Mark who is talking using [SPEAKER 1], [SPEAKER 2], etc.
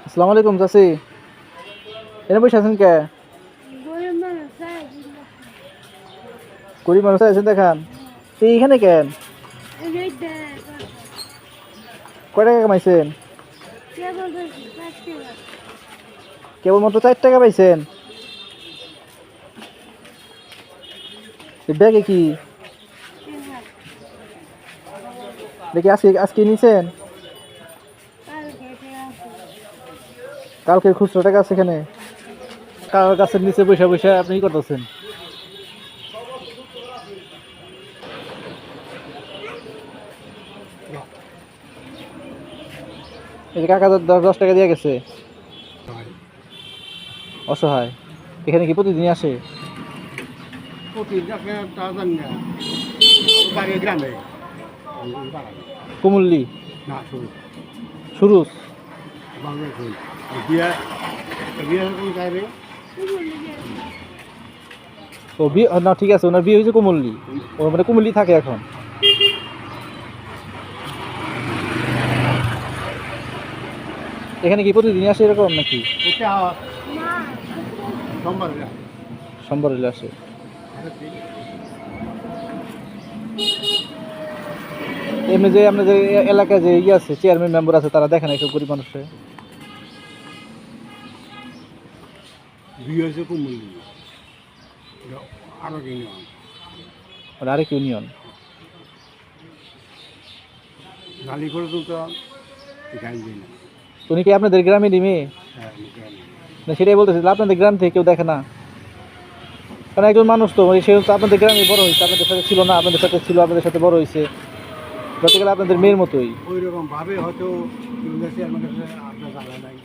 [SPEAKER 1] আসসালামু আলাইকুম চাচি। এনে বসে আছেন কে? গরিব মানুষ আছেন দেখান। তো এইখানে কেন? কয় টাকা কামাইছেন? কেবলমাত্র 4 টাকা পাইছেন? ব্যাগে কি দেখি আজকে আজকে নিছেন? কালকের খুচরো টাকা আছে এখানে। কার গাছের নিচে বসে বসে আপনি কি করতেছেন? এই যে কাকা 10 টাকা দিয়ে গেছে। অসহায়। এখানে কি প্রতিদিন আসে? কুমুল্লি সুরুজ। ও বিয়ে না, ঠিক আছে, ওনার বিয়ে হয়েছে কুমুল্লি। ও মানে কুমুল্লি থাকে এখন। এখানে কি প্রতিদিন আসে এরকম নাকি? সোমবার হলে আসে। এমনি যে আপনাদের এলাকায় যে ইয়ে আছে, চেয়ারম্যান মেম্বার আছে, তারা দেখে না এইসব গরিব মানুষের? মানে আরেক ইউনিয়ন। উনি কি আপনাদের গ্রামেরই মেয়ে? না, সেটাই বলতেছি, আপনাদের গ্রাম থেকে কেউ দেখে না? কারণ একজন মানুষ তো, সে তো আপনাদের গ্রামে বড় হয়েছে, আপনাদের সাথে ছিল না, আপনাদের সাথে ছিল, আপনাদের সাথে বড় হয়েছে, ধরতে গেলে আপনাদের মেয়ের মতোই।
[SPEAKER 2] ওই রকম ভাবে হয়তো আপনার জানা নাই।